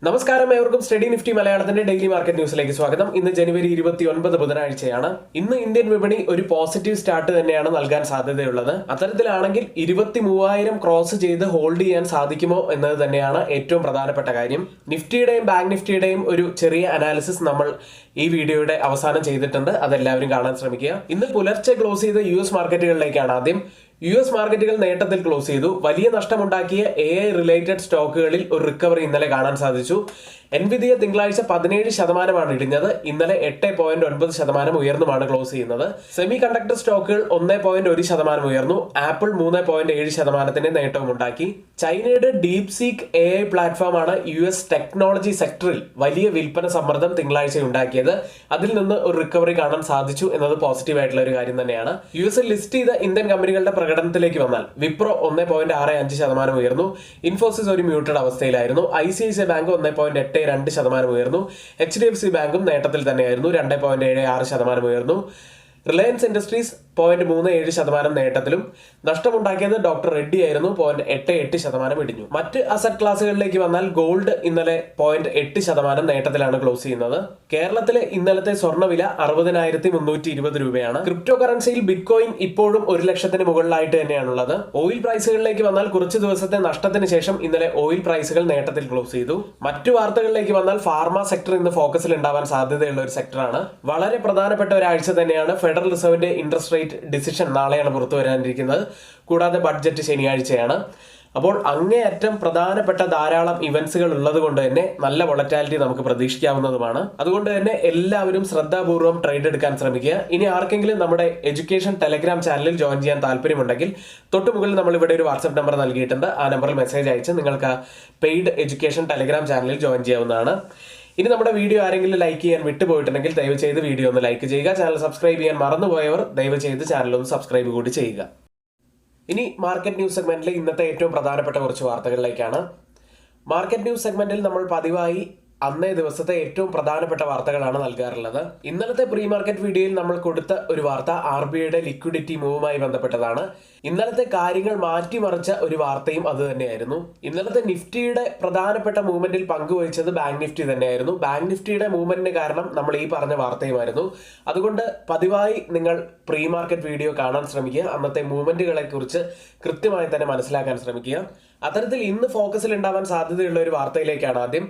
നമസ്കാരം, ഏവർക്കും study Nifty മലയാളത്തിന്റെ ഡെയിലി മാർക്കറ്റ് ന്യൂസിലേക്ക് സ്വാഗതം. ഇന്ന് ജനുവരി 29 ബുധനാഴ്ചയാണ്. ഇന്ന് ഇന്ത്യൻ വിപണി ഒരു പോസിറ്റീവ് സ്റ്റാർട്ട് തന്നെയാണ് നൽകാൻ സാധ്യതയുള്ളത്. അത്തരത്തിലാണെങ്കിൽ 23,000 ക്രോസ് ചെയ്ത് ഹോൾഡ് ചെയ്യാൻ സാധിക്കുമോ എന്നത് തന്നെയാണ് ഏറ്റവും പ്രധാനപ്പെട്ട കാര്യം. നിഫ്റ്റിയുടെയും ബാങ്ക് നിഫ്റ്റിയുടെയും ഒരു ചെറിയ അനാലിസിസ് നമ്മൾ ഈ വീഡിയോയുടെ അവസാനം ചെയ്തിട്ടുണ്ട്. അതെല്ലാവരും കാണാൻ ശ്രമിക്കുക. ഇന്ന് പുലർച്ചെ ക്ലോസ് ചെയ്ത US മാർക്കറ്റുകളിലേക്കാണ് ആദ്യം. US മാർക്കറ്റുകൾ നേട്ടത്തിൽ ക്ലോസ് ചെയ്തു. വലിയ നഷ്ടമുണ്ടാക്കിയ AI റിലേറ്റഡ് സ്റ്റോക്കുകളിൽ ഒരു റിക്കവറി ഇന്നലെ കാണാൻ സാധിച്ചു. Nvidia തിങ്കളാഴ്ച 17% ഇടിഞ്ഞത്. ഇന്നലെ 8.9% ഉയർന്നുമാണ് ക്ലോസ് ചെയ്യുന്നത്. സെമി കണ്ടക്ടർ സ്റ്റോക്കുകൾ 1.1% ഉയർന്നു. ആപ്പിൾ 3.7% നേട്ടവും ഉണ്ടാക്കി. ചൈനയുടെ ഡീപ് സീക്ക് AI പ്ലാറ്റ്ഫോമാണ് US ടെക്നോളജി സെക്ടറിൽ വലിയ വിൽപ്പന സമ്മർദ്ദം തിങ്കളാഴ്ച ഉണ്ടാക്കിയത്. അതിൽ നിന്ന് ഒരു റിക്കവറി കാണാൻ സാധിച്ചു എന്നത് പോസിറ്റീവ് ആയിട്ടുള്ള ഒരു കാര്യം തന്നെയാണ്. US ലിസ്റ്റ് ചെയ്ത ഇന്ത്യൻ കമ്പനികളുടെ പ്രകടനത്തിലേക്ക് വന്നാൽ വിപ്രോ 1.65% ഉയർന്നു. ഇൻഫോസിസ് ഒരു മ്യൂട്ടഡ് അവസ്ഥയിലായിരുന്നു. ICICI ബാങ്ക് 1.82% ഉയർന്നു. HDFC ബാങ്കും നേട്ടത്തിൽ തന്നെയായിരുന്നു. 2.76% ഉയർന്നു. Reliance industries 0.37% നേട്ടത്തിലും. നഷ്ടമുണ്ടാക്കിയത് ഡോക്ടർ റെഡ്ഡി ആയിരുന്നു. 0.88% ഇടിഞ്ഞു. മറ്റ് അസറ്റ് ക്ലാസുകളിലേക്ക് വന്നാൽ ഗോൾഡ് ഇന്നലെ 0.8% നേട്ടത്തിലാണ് ക്ലോസ് ചെയ്യുന്നത്. കേരളത്തിലെ ഇന്നലത്തെ സ്വർണ്ണവില 60,320 രൂപയാണ്. ക്രിപ്റ്റോ കറൻസിയിൽ ബിറ്റ്കോയിൻ ഇപ്പോഴും 1,00,000 മുകളിലായിട്ട് തന്നെയാണുള്ളത്. ഓയിൽ പ്രൈസുകളിലേക്ക് വന്നാൽ കുറച്ച് ദിവസത്തെ നഷ്ടത്തിന് ശേഷം ഇന്നലെ ഓയിൽ പ്രൈസുകൾ നേട്ടത്തിൽ ക്ലോസ് ചെയ്തു. മറ്റു വാർത്തകളിലേക്ക് വന്നാൽ ഫാർമ സെക്ടർ ഇന്ന് ഫോക്കസിൽ ഉണ്ടാവാൻ സാധ്യതയുള്ള ഒരു സെക്ടറാണ്. വളരെ പ്രധാനപ്പെട്ട ഒരാഴ്ച തന്നെയാണ്. ഫെഡറൽ റിസർവിന്റെ ഇൻട്രസ്റ്റ് റേറ്റ് ഡിസിഷൻ നാളെയാണ് പുറത്തു വരാനിരിക്കുന്നത്. കൂടാതെ ബഡ്ജറ്റ് ശനിയാഴ്ചയാണ്. അപ്പോൾ അങ്ങേയറ്റം പ്രധാനപ്പെട്ട ധാരാളം ഇവന്റ്സുകൾ ഉള്ളത് കൊണ്ട് തന്നെ നല്ല വോളറ്റാലിറ്റി നമുക്ക് പ്രതീക്ഷിക്കാവുന്നതുമാണ്. അതുകൊണ്ട് തന്നെ എല്ലാവരും ശ്രദ്ധാപൂർവ്വം ട്രേഡ് എടുക്കാൻ ശ്രമിക്കുക. ഇനി ആർക്കെങ്കിലും നമ്മുടെ എഡ്യൂക്കേഷൻ ടെലഗ്രാം ചാനലിൽ ജോയിൻ ചെയ്യാൻ താല്പര്യമുണ്ടെങ്കിൽ തൊട്ട് മുകളിൽ നമ്മൾ ഇവിടെ ഒരു വാട്സ്ആപ്പ് നമ്പർ നൽകിയിട്ടുണ്ട്. ആ നമ്പറിൽ മെസ്സേജ് അയച്ച് നിങ്ങൾക്ക് പെയ്ഡ് എഡ്യൂക്കേഷൻ ടെലഗ്രാം ചാനലിൽ ജോയിൻ ചെയ്യാവുന്നതാണ്. ഇനി നമ്മുടെ വീഡിയോ ആരെങ്കിലും ലൈക്ക് ചെയ്യാൻ വിട്ടുപോയിട്ടുണ്ടെങ്കിൽ ദയവ് ചെയ്ത് വീഡിയോ ഒന്ന് ലൈക്ക് ചെയ്യുക. ചാനൽ സബ്സ്ക്രൈബ് ചെയ്യാൻ മറന്നുപോയവർ ദയവ് ചെയ്ത് ചാനൽ ഒന്ന് സബ്സ്ക്രൈബ് കൂടി ചെയ്യുക. ഇനി മാർക്കറ്റ് ന്യൂസ് സെഗ്മെന്റിലെ ഇന്നത്തെ ഏറ്റവും പ്രധാനപ്പെട്ട കുറച്ച് വാർത്തകളിലേക്കാണ്. മാർക്കറ്റ് ന്യൂസ് സെഗ്മെന്റിൽ നമ്മൾ പതിവായി അന്നേ ദിവസത്തെ ഏറ്റവും പ്രധാനപ്പെട്ട വാർത്തകളാണ് നൽകാറുള്ളത്. ഇന്നലത്തെ പ്രീ മാർക്കറ്റ് വീഡിയോയിൽ നമ്മൾ കൊടുത്ത ഒരു വാർത്ത RBIയുടെ ലിക്വിഡിറ്റി മൂവുമായി ബന്ധപ്പെട്ടതാണ്. ഇന്നലത്തെ കാര്യങ്ങൾ മാറ്റിമറിച്ച ഒരു വാർത്തയും അത് തന്നെയായിരുന്നു. ഇന്നലത്തെ നിഫ്റ്റിയുടെ പ്രധാനപ്പെട്ട മൂവ്മെന്റിൽ പങ്കുവഹിച്ചത് ബാങ്ക് നിഫ്റ്റി തന്നെയായിരുന്നു. ബാങ്ക് നിഫ്റ്റിയുടെ മൂവ്മെന്റിന് കാരണം നമ്മൾ ഈ പറഞ്ഞ വാർത്തയുമായിരുന്നു. അതുകൊണ്ട് പതിവായി നിങ്ങൾ പ്രീ മാർക്കറ്റ് വീഡിയോ കാണാൻ ശ്രമിക്കുക. അന്നത്തെ മൂവ്മെന്റുകളെ കുറിച്ച് കൃത്യമായി തന്നെ മനസ്സിലാക്കാൻ ശ്രമിക്കുക. അത്തരത്തിൽ ഇന്ന് ഫോക്കസിൽ ഉണ്ടാവാൻ സാധ്യതയുള്ള ഒരു വാർത്തയിലേക്കാണ് ആദ്യം.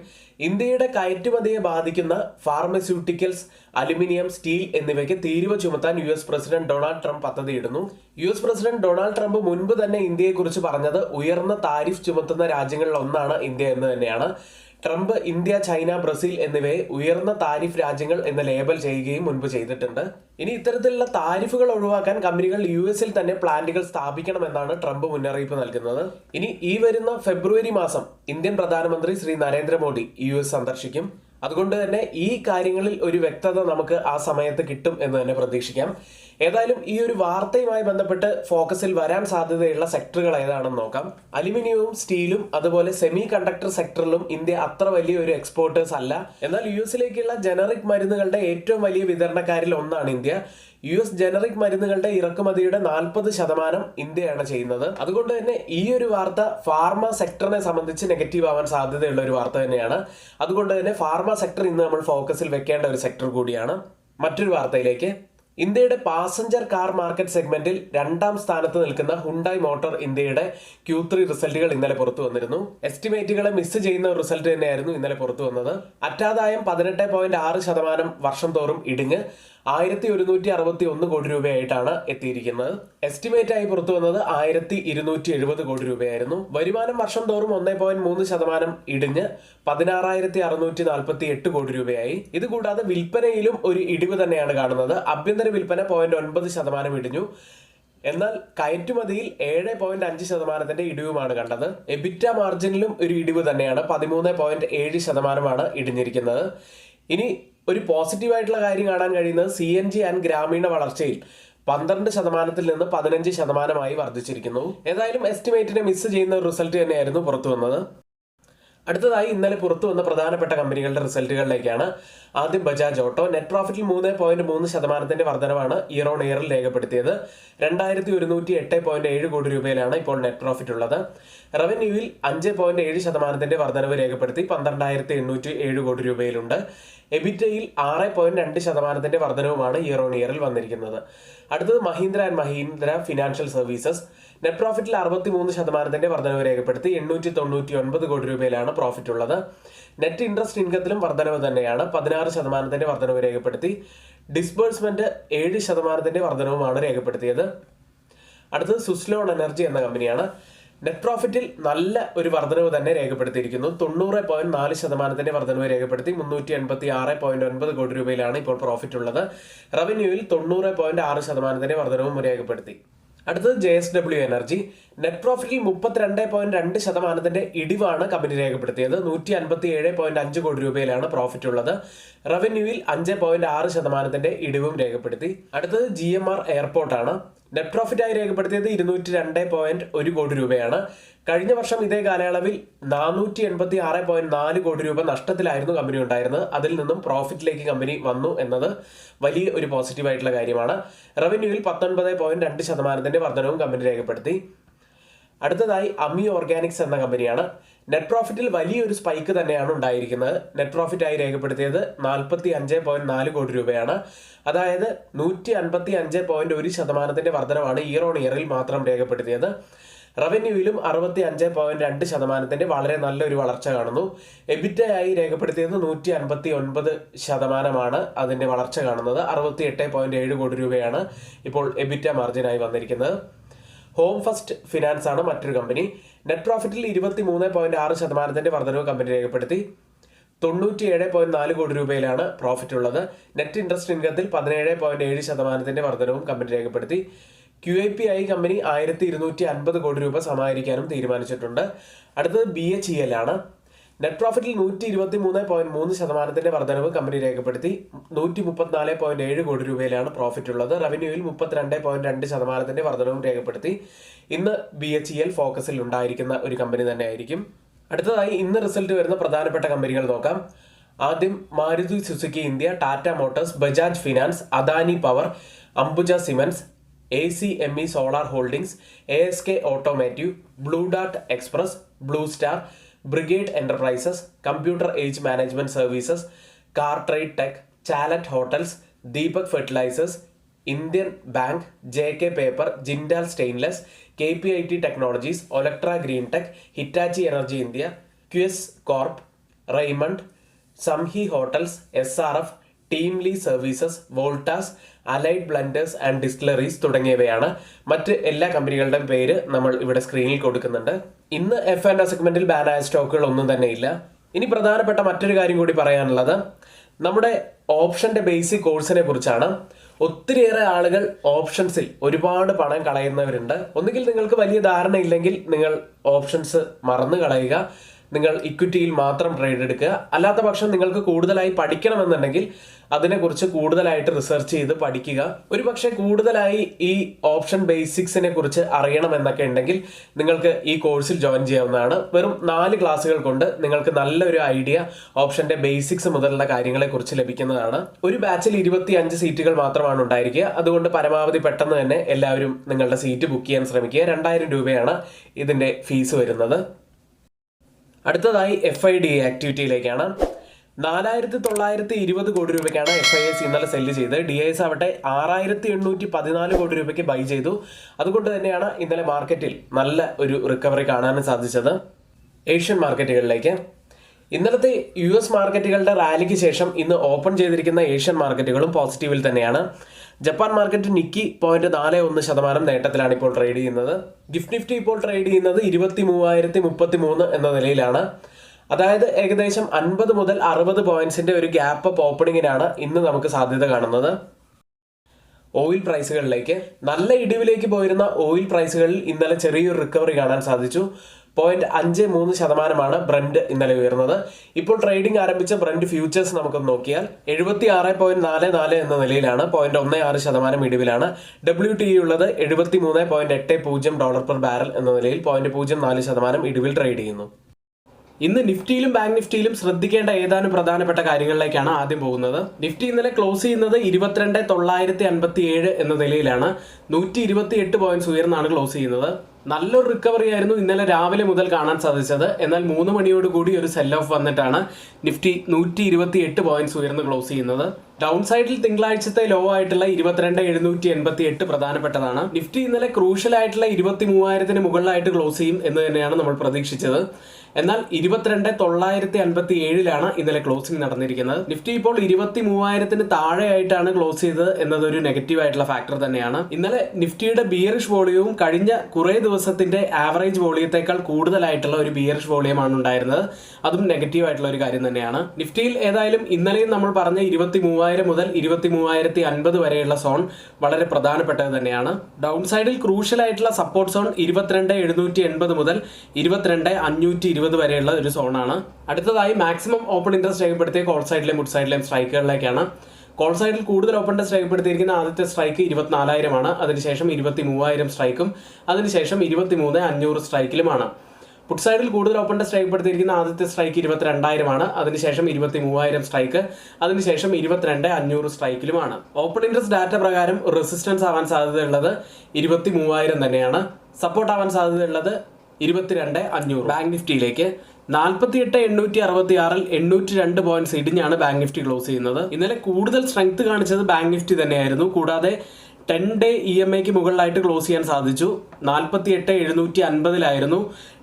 ഇന്ത്യയുടെ കയറ്റുമതിയെ ബാധിക്കുന്ന ഫാർമസ്യൂട്ടിക്കൽസ്, അലുമിനിയം, സ്റ്റീൽ എന്നിവയ്ക്ക് തീരുവ ചുമത്താൻ US പ്രസിഡന്റ് ഡൊണാൾഡ് ട്രംപ് പദ്ധതിയിടുന്നു. US പ്രസിഡന്റ് ഡൊണാൾഡ് ട്രംപ് മുൻപ് തന്നെ ഇന്ത്യയെക്കുറിച്ച് പറഞ്ഞത് ഉയർന്ന താരിഫ് ചുമത്തുന്ന രാജ്യങ്ങളിൽ ഒന്നാണ് ഇന്ത്യ എന്ന് തന്നെയാണ്. ട്രംപ് ഇന്ത്യ, ചൈന, ബ്രസീൽ എന്നിവയെ ഉയർന്ന താരിഫ് രാജ്യങ്ങൾ എന്ന് ലേബൽ ചെയ്യുകയും മുൻപ് ചെയ്തിട്ടുണ്ട്. ഇനി ഇത്തരത്തിലുള്ള താരിഫുകൾ ഒഴിവാക്കാൻ കമ്പനികൾ US തന്നെ പ്ലാന്റുകൾ സ്ഥാപിക്കണമെന്നാണ് ട്രംപ് മുന്നറിയിപ്പ് നൽകുന്നത്. ഇനി ഈ വരുന്ന ഫെബ്രുവരി മാസം ഇന്ത്യൻ പ്രധാനമന്ത്രി ശ്രീ നരേന്ദ്രമോദി US സന്ദർശിക്കും. അതുകൊണ്ട് തന്നെ ഈ കാര്യങ്ങളിൽ ഒരു വ്യക്തത നമുക്ക് ആ സമയത്ത് കിട്ടും എന്ന് തന്നെ പ്രതീക്ഷിക്കാം. ഏതായാലും ഈ ഒരു വാർത്തയുമായി ബന്ധപ്പെട്ട് ഫോക്കസിൽ വരാൻ സാധ്യതയുള്ള സെക്ടറുകൾ ഏതാണെന്ന് നോക്കാം. അലുമിനിയവും സ്റ്റീലും അതുപോലെ സെമി കണ്ടക്ടർ സെക്ടറിലും ഇന്ത്യ അത്ര വലിയ ഒരു എക്സ്പോർട്ടേഴ്സ് അല്ല. എന്നാൽ US ജനറിക് മരുന്നുകളുടെ ഏറ്റവും വലിയ വിതരണക്കാരിൽ ഒന്നാണ് ഇന്ത്യ. US ജനറിക് മരുന്നുകളുടെ ഇറക്കുമതിയുടെ 40% ഇന്ത്യയാണ് ചെയ്യുന്നത്. അതുകൊണ്ട് തന്നെ ഈ ഒരു വാർത്ത ഫാർമ സെക്ടറിനെ സംബന്ധിച്ച് നെഗറ്റീവ് ആവാൻ സാധ്യതയുള്ള ഒരു വാർത്ത തന്നെയാണ്. അതുകൊണ്ട് തന്നെ ഫാർമ സെക്ടർ ഇന്ന് നമ്മൾ ഫോക്കസിൽ വെക്കേണ്ട ഒരു സെക്ടർ കൂടിയാണ്. മറ്റൊരു വാർത്തയിലേക്ക്. ഇന്ത്യയുടെ പാസഞ്ചർ കാർ മാർക്കറ്റ് സെഗ്മെന്റിൽ 2ാം സ്ഥാനത്ത് നിൽക്കുന്ന ഹുണ്ടായ് മോട്ടോർ ഇന്ത്യയുടെ Q3 റിസൾട്ടുകൾ ഇന്നലെ പുറത്തു വന്നിരുന്നു. എസ്റ്റിമേറ്റുകളെ മിസ് ചെയ്യുന്ന റിസൾട്ട് തന്നെയായിരുന്നു ഇന്നലെ പുറത്തു വന്നത്. അറ്റാദായം 18.6% വർഷം തോറും ഇടിഞ്ഞ് 1,161 കോടി രൂപയായിട്ടാണ് എത്തിയിരിക്കുന്നത്. എസ്റ്റിമേറ്റ് ആയി പുറത്തു വന്നത് 1,270 കോടി രൂപയായിരുന്നു. വരുമാനം വർഷം തോറും 1.3% ഇടിഞ്ഞ് 16,648 കോടി രൂപയായി. ഇതുകൂടാതെ വിൽപ്പനയിലും ഒരു ഇടിവ് തന്നെയാണ് കാണുന്നത്. ആഭ്യന്തര വിൽപ്പന 0.9% ഇടിഞ്ഞു. എന്നാൽ കയറ്റുമതിയിൽ 7.5% ഇടിവുമാണ് കണ്ടത്. എബിറ്റ മാർജിനിലും ഒരു ഇടിവ് തന്നെയാണ്. 13.7% ഇടിഞ്ഞിരിക്കുന്നത്. ഇനി ഒരു പോസിറ്റീവായിട്ടുള്ള കാര്യം കാണാൻ കഴിയുന്നത് CNG ആൻഡ് ഗ്രാമീണ വളർച്ചയിൽ 12% നിന്ന് 15% വർദ്ധിച്ചിരിക്കുന്നു. ഏതായാലും എസ്റ്റിമേറ്റിനെ മിസ് ചെയ്യുന്ന റിസൾട്ട് തന്നെയായിരുന്നു പുറത്തു വന്നത്. അടുത്തതായി ഇന്നലെ പുറത്തു വന്ന പ്രധാനപ്പെട്ട കമ്പനികളുടെ റിസൾട്ടുകളിലേക്കാണ്. ആദ്യം ബജാജ് ഓട്ടോ. നെറ്റ് പ്രോഫിറ്റിൽ 3.3% വർധനവാണ് ഇയർ ഓൺ ഇയറിൽ രേഖപ്പെടുത്തിയത്. 2108.7 കോടി രൂപയിലാണ് ഇപ്പോൾ നെറ്റ് പ്രോഫിറ്റ് ഉള്ളത്. റവന്യൂവിൽ 5.7% വർധനവ് രേഖപ്പെടുത്തി 12,807 കോടി രൂപയിലുണ്ട്. എബിറ്റയിൽ 6.2% വർധനവുമാണ് ഇയർ ഓൺ ഇയറിൽ വന്നിരിക്കുന്നത്. അടുത്തത് Mahindra and Mahindra financial services. Net പ്രോഫിറ്റിൽ 63% വർധനവ് രേഖപ്പെടുത്തി 899 കോടി രൂപയിലാണ് പ്രോഫിറ്റ് ഉള്ളത്. നെറ്റ് ഇൻട്രസ്റ്റ് ഇൻകത്തിലും വർധനവ് തന്നെയാണ്. 16% വർധനവ് രേഖപ്പെടുത്തി. ഡിസ്ബേഴ്സ്മെന്റ് 7% വർധനവുമാണ് രേഖപ്പെടുത്തിയത്. അടുത്തത് സുസ്ലോൺ എനർജി എന്ന കമ്പനിയാണ്. നെറ്റ് പ്രോഫിറ്റിൽ നല്ല ഒരു വർധനവ് തന്നെ രേഖപ്പെടുത്തിയിരിക്കുന്നു. 90.4% വർധനവ് രേഖപ്പെടുത്തി 386.9 കോടി രൂപയിലാണ് ഇപ്പോൾ പ്രോഫിറ്റ് ഉള്ളത്. റവന്യൂവിൽ 90.6% വർധനവും രേഖപ്പെടുത്തി. അടുത്തത് JSW എനർജി. നെറ്റ് പ്രോഫിറ്റിൽ 32.2% ഇടിവാണ് കമ്പനി രേഖപ്പെടുത്തിയത്. 157.5 കോടി രൂപയിലാണ് പ്രോഫിറ്റ് ഉള്ളത്. റവന്യൂവിൽ 5.6% ഇടിവും രേഖപ്പെടുത്തി. അടുത്തത് GMR എയർപോർട്ടാണ്. നെറ്റ് പ്രോഫിറ്റായി രേഖപ്പെടുത്തിയത് 202.1 കോടി രൂപയാണ്. കഴിഞ്ഞ വർഷം ഇതേ കാലയളവിൽ 486.4 കോടി രൂപ നഷ്ടത്തിലായിരുന്നു കമ്പനി ഉണ്ടായിരുന്നത്. അതിൽ നിന്നും പ്രോഫിറ്റിലേക്ക് കമ്പനി വന്നു എന്നത് വലിയ ഒരു പോസിറ്റീവായിട്ടുള്ള കാര്യമാണ്. റവന്യൂവിൽ 19.2% വർധനവും കമ്പനി രേഖപ്പെടുത്തി. അടുത്തതായി അമി ഓർഗാനിക്സ് എന്ന കമ്പനിയാണ്. നെറ്റ് പ്രോഫിറ്റിൽ വലിയൊരു സ്പൈക്ക് തന്നെയാണ് ഉണ്ടായിരിക്കുന്നത്. നെറ്റ് പ്രോഫിറ്റായി രേഖപ്പെടുത്തിയത് 45.4 കോടി രൂപയാണ്. അതായത് 155.1% വർധനമാണ് ഇയർ ഓൺ ഇയറിൽ മാത്രം രേഖപ്പെടുത്തിയത്. റവന്യൂവിലും 65.2% വളരെ നല്ലൊരു വളർച്ച കാണുന്നു. എബിറ്റയായി രേഖപ്പെടുത്തിയത് 159% അതിന്റെ വളർച്ച കാണുന്നത്. 68.7 കോടി രൂപയാണ് ഇപ്പോൾ എബിറ്റ മാർജിനായി വന്നിരിക്കുന്നത്. ഹോം ഫസ്റ്റ് ഫിനാൻസ് ആണ് മറ്റൊരു കമ്പനി. നെറ്റ് പ്രോഫിറ്റിൽ 23.6% വർധനവ് കമ്പനി രേഖപ്പെടുത്തി. 97.4 കോടി രൂപയിലാണ് പ്രോഫിറ്റ് ഉള്ളത്. നെറ്റ് ഇൻട്രസ്റ്റ് ഇൻകത്തിൽ 17.7% വർധനവും കമ്പനി രേഖപ്പെടുത്തി. QIP ആയി കമ്പനി 1250 കോടി രൂപ സമാഹരിക്കാനും തീരുമാനിച്ചിട്ടുണ്ട്. അടുത്തത് BHEL ആണ്. നെറ്റ് പ്രോഫിറ്റിൽ 123.3% വർധനവ് കമ്പനി രേഖപ്പെടുത്തി. 134.7 കോടി രൂപയിലാണ് പ്രോഫിറ്റ് ഉള്ളത്. റവന്യൂവിൽ 32.2% വർധനവും രേഖപ്പെടുത്തി. ഇന്ന് BHEL ഫോക്കസിൽ ഉണ്ടായിരിക്കുന്ന ഒരു കമ്പനി തന്നെ ആയിരിക്കും. അടുത്തതായി ഇന്ന് റിസൾട്ട് വരുന്ന പ്രധാനപ്പെട്ട കമ്പനികൾ നോക്കാം. ആദ്യം Maruti Suzuki India, Tata motors, Bajaj finance, Adani power, Ambuja cements, ACME solar holdings, ASK automotive, blue dart express, blue star, brigade enterprises, computer age management services, car trade tech, chalet hotels, Deepak fertilisers, Indian bank, JK paper, Jindal stainless, KPIT technologies, Olectra green tech, Hitachi energy India, QS corp, Raymond, Samhi hotels, SRF, team lease services, Voltas, allied blenders and distilleries തുടങ്ങിയവയാണ്. മറ്റ് എല്ലാ കമ്പനികളുടെയും പേര് നമ്മൾ ഇവിടെ സ്ക്രീനിൽ കൊടുക്കുന്നുണ്ട്. ഇന്ന് F&O സെഗ്മെന്റിൽ ബാനായ സ്റ്റോക്കുകൾ ഒന്നും തന്നെ ഇല്ല. ഇനി പ്രധാനപ്പെട്ട മറ്റൊരു കാര്യം കൂടി പറയാനുള്ളത് നമ്മുടെ ഓപ്ഷന്റെ ബേസിക് കോഴ്സിനെ കുറിച്ചാണ്. ഒത്തിരിയേറെ ആളുകൾ ഓപ്ഷൻസിൽ ഒരുപാട് പണം കളയുന്നവരുണ്ട്. ഒന്നുകിൽ നിങ്ങൾക്ക് വലിയ ധാരണ ഇല്ലെങ്കിൽ നിങ്ങൾ ഓപ്ഷൻസ് മറന്നു കളയുക, നിങ്ങൾ ഇക്വിറ്റിയിൽ മാത്രം ട്രേഡ് എടുക്കുക. അല്ലാത്ത പക്ഷം നിങ്ങൾക്ക് കൂടുതലായി പഠിക്കണമെന്നുണ്ടെങ്കിൽ അതിനെക്കുറിച്ച് കൂടുതലായിട്ട് റിസർച്ച് ചെയ്ത് പഠിക്കുക. ഒരു പക്ഷേ കൂടുതലായി ഈ ഓപ്ഷൻ ബേസിക്സിനെ കുറിച്ച് അറിയണമെന്നൊക്കെ ഉണ്ടെങ്കിൽ നിങ്ങൾക്ക് ഈ കോഴ്സിൽ ജോയിൻ ചെയ്യാവുന്നതാണ്. വെറും 4 ക്ലാസ്സുകൾ കൊണ്ട് നിങ്ങൾക്ക് നല്ലൊരു ഐഡിയ ഓപ്ഷന്റെ ബേസിക്സ് മുതലുള്ള കാര്യങ്ങളെ കുറിച്ച് ലഭിക്കുന്നതാണ്. ഒരു ബാച്ചിൽ 25 സീറ്റുകൾ മാത്രമാണ് ഉണ്ടായിരിക്കുക. അതുകൊണ്ട് പരമാവധി പെട്ടെന്ന് തന്നെ എല്ലാവരും നിങ്ങളുടെ സീറ്റ് ബുക്ക് ചെയ്യാൻ ശ്രമിക്കുക. 2000 രൂപയാണ് ഇതിന്റെ ഫീസ് വരുന്നത്. അടുത്തതായി FIDA ആക്ടിവിറ്റിയിലേക്കാണ്. 4920 കോടി രൂപയ്ക്കാണ് FIS ഇന്നലെ സെല്ല് ചെയ്ത്. DIS ആവട്ടെ 6814 കോടി രൂപയ്ക്ക് ബൈ ചെയ്തു. അതുകൊണ്ട് തന്നെയാണ് ഇന്നലെ മാർക്കറ്റിൽ നല്ല ഒരു റിക്കവറി കാണാനും സാധിച്ചത്. ഏഷ്യൻ മാർക്കറ്റുകളിലേക്ക് ഇന്നലത്തെ US മാർക്കറ്റുകളുടെ റാലിക്ക് ശേഷം ഇന്ന് ഓപ്പൺ ചെയ്തിരിക്കുന്ന ഏഷ്യൻ മാർക്കറ്റുകളും പോസിറ്റീവിൽ തന്നെയാണ്. ജപ്പാൻ മാർക്കറ്റ് നിക്കി 0.41% നേട്ടത്തിലാണ് ഇപ്പോൾ ട്രേഡ് ചെയ്യുന്നത്. ഗിഫ്റ്റ് നിഫ്റ്റി ഇപ്പോൾ ട്രേഡ് ചെയ്യുന്നത് 23,033 എന്ന നിലയിലാണ്. അതായത് ഏകദേശം 50 മുതൽ 60 പോയിന്റ്സിന്റെ ഒരു ഗ്യാപ്പ് അപ്പ് ഓപ്പണിങ്ങിനാണ് ഇന്ന് നമുക്ക് സാധ്യത കാണുന്നത്. ഓയിൽ പ്രൈസുകളിലേക്ക് നല്ല ഇടിവിലേക്ക് പോയിരുന്ന ഓയിൽ പ്രൈസുകളിൽ ഇന്നലെ ചെറിയൊരു റിക്കവറി കാണാൻ സാധിച്ചു. 0.53% ബ്രന്റ് ഇന്നലെ ഉയർന്നത്. ഇപ്പോൾ ട്രേഡിംഗ് ആരംഭിച്ച ബ്രന്റ് ഫ്യൂച്ചേഴ്സ് നമുക്കൊന്ന് നോക്കിയാൽ 76.44 എന്ന നിലയിലാണ്. 0.16% ഇടിവിലാണ്. WTI ഉള്ളത് $73.80 പെർ ബാരൽ എന്ന നിലയിൽ 0.04% ഇടിവിൽ ട്രേഡ് ചെയ്യുന്നു. ഇന്ന് നിഫ്റ്റിയിലും ബാങ്ക് നിഫ്റ്റിയിലും ശ്രദ്ധിക്കേണ്ട ഏതാനും പ്രധാനപ്പെട്ട കാര്യങ്ങളിലേക്കാണ് ആദ്യം പോകുന്നത്. നിഫ്റ്റി ഇന്നലെ ക്ലോസ് ചെയ്യുന്നത് 22,957 എന്ന നിലയിലാണ്. 128 പോയിന്റ്സ് ഉയർന്നാണ് ക്ലോസ് ചെയ്യുന്നത്. നല്ലൊരു റിക്കവറി ആയിരുന്നു ഇന്നലെ രാവിലെ മുതൽ കാണാൻ സാധിച്ചത്. എന്നാൽ 3 മണിയോട് കൂടി ഒരു സെൽ ഓഫ് വന്നിട്ടാണ് നിഫ്റ്റി 128 പോയിന്റ്സ് ഉയർന്ന് ക്ലോസ് ചെയ്യുന്നത്. ഡൗൺ സൈഡിൽ തിങ്കളാഴ്ചത്തെ ലോ ആയിട്ടുള്ള 22,788 പ്രധാനപ്പെട്ടതാണ്. നിഫ്റ്റി ഇന്നലെ ക്രൂഷ്യൽ ആയിട്ടുള്ള 23,000 മുകളിലായിട്ട് ക്ലോസ് ചെയ്യും എന്ന് തന്നെയാണ് നമ്മൾ പ്രതീക്ഷിച്ചത്. എന്നാൽ 22,957 ഇന്നലെ ക്ലോസിംഗ് നടന്നിരിക്കുന്നത്. നിഫ്റ്റി ഇപ്പോൾ 23,000 താഴെയായിട്ടാണ് ക്ലോസ് ചെയ്തത് എന്നതൊരു നെഗറ്റീവ് ആയിട്ടുള്ള ഫാക്ടർ തന്നെയാണ്. ഇന്നലെ നിഫ്റ്റിയുടെ ബിയറിഷ് വോളിയവും കഴിഞ്ഞ കുറേ ദിവസത്തിന്റെ ആവറേജ് വോളിയത്തേക്കാൾ കൂടുതലായിട്ടുള്ള ഒരു ബിയറിഷ് വോളിയമാണ് ഉണ്ടായിരുന്നത്. അതും നെഗറ്റീവ് ആയിട്ടുള്ള ഒരു കാര്യം തന്നെയാണ്. നിഫ്റ്റിയിൽ ഏതായാലും ഇന്നലെയും നമ്മൾ പറഞ്ഞ 23,000 മുതൽ 23,050 വരെയുള്ള സോൺ വളരെ പ്രധാനപ്പെട്ടത് തന്നെയാണ്. ഡൗൺ സൈഡിൽ ക്രൂഷ്യൽ ആയിട്ടുള്ള സപ്പോർട്ട് സോൺ 22,780 മുതൽ 22,520 വരെയുള്ള ഒരു സോണാണ്. അടുത്തതായി മാക്സിമം ഓപ്പൺ ഇൻട്രസ്റ്റ് രേഖപ്പെടുത്തിയ കോൾ സൈഡിലെയും മുഡ് സൈഡിലെയും സ്ട്രൈക്കുകളിലേക്കാണ്. കോൾ സൈഡിൽ കൂടുതൽ ഓപ്പൺ ഇൻട്രസ്റ്റ് രേഖപ്പെടുത്തിയിരിക്കുന്ന ആദ്യത്തെ സ്ട്രൈക്ക് 24,000 അതിനുശേഷം 23,000 സ്ട്രൈക്കും അതിനുശേഷം 23,500 സ്ട്രൈക്കിലുമാണ്. പുട്ട് സൈഡിൽ കൂടുതൽ ഓപ്പൺ ഇൻട്രസ്റ്റ് രേഖപ്പെടുത്തിയിരിക്കുന്ന ആദ്യത്തെ സ്ട്രൈക്ക് 22,000 അതിനുശേഷം 23,000 സ്ട്രൈക്ക് അതിനുശേഷം 22,500 സ്ട്രൈക്കിലുമാണ്. ഓപ്പൺ ഇൻട്രസ്റ്റ് ഡാറ്റ പ്രകാരം റെസിസ്റ്റൻസ് ആവാൻ സാധ്യതയുള്ളത് 23,000 തന്നെയാണ്. സപ്പോർട്ട് ആവാൻ സാധ്യതയുള്ളത് 22,500. ബാങ്ക് നിഫ്റ്റിയിലേക്ക് 48,866 802 പോയിന്റ്സ് ഇടിഞ്ഞാണ് ബാങ്ക് നിഫ്റ്റി ക്ലോസ് ചെയ്യുന്നത്. ഇന്നലെ കൂടുതൽ സ്ട്രെങ്ത് കാണിച്ചത് ബാങ്ക് നിഫ്റ്റി തന്നെയായിരുന്നു. കൂടാതെ 10-day EMAക്ക് മുകളിലായിട്ട് ക്ലോസ് ചെയ്യാൻ സാധിച്ചു. 48,750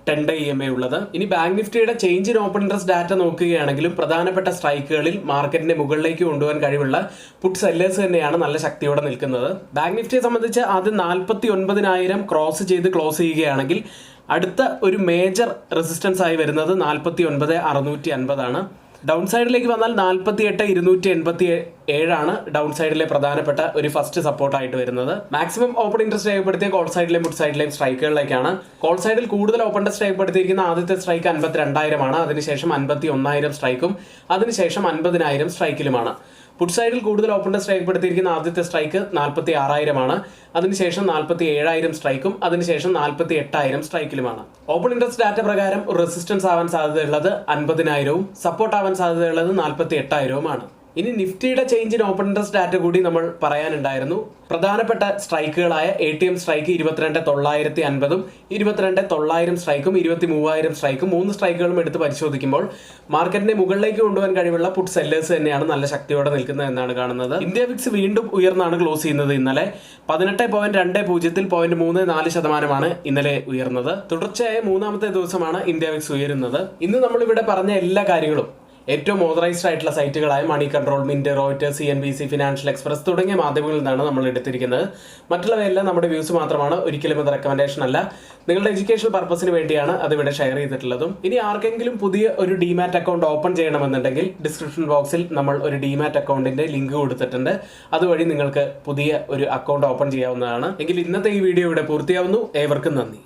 10-day EMA ഉള്ളത്. ഇനി ബാങ്ക് നിഫ്റ്റിയുടെ change in open interest data നോക്കുകയാണെങ്കിലും പ്രധാനപ്പെട്ട സ്ട്രൈക്കുകളിൽ മാർക്കറ്റിന്റെ മുകളിലേക്ക് കൊണ്ടുപോകാൻ കഴിവുള്ള പുട്ട് സെല്ലേഴ്സ് തന്നെയാണ് നല്ല ശക്തിയോടെ നിൽക്കുന്നത്. ബാങ്ക് നിഫ്റ്റിയെ സംബന്ധിച്ച് ആദ്യം 49,000 ക്രോസ് ചെയ്ത് ക്ലോസ് ചെയ്യുകയാണെങ്കിൽ അടുത്ത ഒരു മേജർ റെസിസ്റ്റൻസ് ആയി വരുന്നത് 49,650 ഡൗൺ സൈഡിലേക്ക് വന്നാൽ 48,287 ഡൗൺ സൈഡിലെ പ്രധാനപ്പെട്ട ഒരു ഫസ്റ്റ് സപ്പോർട്ടായിട്ട് വരുന്നത്. മാക്സിമം ഓപ്പൺ ഇൻട്രസ്റ്റ് രേഖപ്പെടുത്തിയ കോൾ സൈഡിലെയും മുഡ് സൈഡിലെയും സ്ട്രൈക്കുകളിലേക്കാണ്. കോൾ സൈഡിൽ കൂടുതൽ ഓപ്പൺ ഇൻട്രസ്റ്റ് രേഖപ്പെടുത്തിയിരിക്കുന്ന ആദ്യത്തെ സ്ട്രൈക്ക് 52,000 അതിനുശേഷം 51,000 സ്ട്രൈക്കും അതിനുശേഷം 50,000 സ്ട്രൈക്കിലുമാണ്. പുട്ട് സൈഡിൽ കൂടുതൽ ഓപ്പൺ ഇൻട്രസ്റ്റ് രേഖപ്പെടുത്തിയിരിക്കുന്ന ആദ്യത്തെ സ്ട്രൈക്ക് 46,000 അതിനുശേഷം 47,000 സ്ട്രൈക്കും അതിനുശേഷം 48,000 സ്ട്രൈക്കിലുമാണ്. ഓപ്പൺ ഇൻട്രസ്റ്റ് ഡാറ്റ പ്രകാരം റെസിസ്റ്റൻസ് ആവാൻ സാധ്യതയുള്ളത് 50,000 സപ്പോർട്ട് ആവാൻ സാധ്യതയുള്ളത് 48,000 ഇനി നിഫ്റ്റിയുടെ change in open interest data കൂടി നമ്മൾ പറയാനുണ്ടായിരുന്നു. പ്രധാനപ്പെട്ട സ്ട്രൈക്കുകളായ ATM സ്ട്രൈക്ക് 22,950 22,900 സ്ട്രൈക്കും 23,000 സ്ട്രൈക്കും 3 സ്ട്രൈക്കുകളും എടുത്ത് പരിശോധിക്കുമ്പോൾ മാർക്കറ്റിനെ മുകളിലേക്ക് കൊണ്ടുപോകാൻ കഴിവുള്ള പുട്ട് സെല്ലേഴ്സ് തന്നെയാണ് നല്ല ശക്തിയോടെ നിൽക്കുന്നത് എന്നാണ് കാണുന്നത്. ഇന്ത്യ വിക്സ് വീണ്ടും ഉയർന്നാണ് ക്ലോസ് ചെയ്യുന്നത്. ഇന്നലെ 18.20 0.34% ഇന്നലെ ഉയർന്നത്. തുടർച്ചയായ 3ാമത്തെ ദിവസമാണ് ഇന്ത്യ വിക്സ് ഉയരുന്നത്. ഇന്ന് നമ്മളിവിടെ പറഞ്ഞ എല്ലാ കാര്യങ്ങളും ഏറ്റവും ഓതറൈസ്ഡ് ആയിട്ടുള്ള സൈറ്റുകളായ Money Control, Mint, Reuters, CNBC, Financial Express തുടങ്ങിയ മാധ്യമങ്ങളിൽ നിന്നാണ് നമ്മൾ എടുത്തിരിക്കുന്നത്. മറ്റുള്ളവയെല്ലാം നമ്മുടെ വ്യൂസ് മാത്രമാണ്, ഒരിക്കലും ഇത് റെക്കമെൻഡേഷൻ അല്ല. നിങ്ങളുടെ എഡ്യൂക്കേഷൻ പർപ്പസിന് വേണ്ടിയാണ് അതിവിടെ ഷെയർ ചെയ്തിട്ടുള്ളതും. ഇനി ആർക്കെങ്കിലും പുതിയ ഒരു ഡിമാറ്റ് അക്കൗണ്ട് ഓപ്പൺ ചെയ്യണമെന്നുണ്ടെങ്കിൽ ഡിസ്ക്രിപ്ഷൻ ബോക്സിൽ നമ്മൾ ഒരു ഡിമാറ്റ് അക്കൗണ്ടിന്റെ ലിങ്ക് കൊടുത്തിട്ടുണ്ട്. അതുവഴി നിങ്ങൾക്ക് പുതിയ ഒരു അക്കൗണ്ട് ഓപ്പൺ ചെയ്യാവുന്നതാണ്. എങ്കിൽ ഇന്നത്തെ ഈ വീഡിയോ ഇവിടെ പൂർത്തിയാവുന്നു. ഏവർക്കും നന്ദി.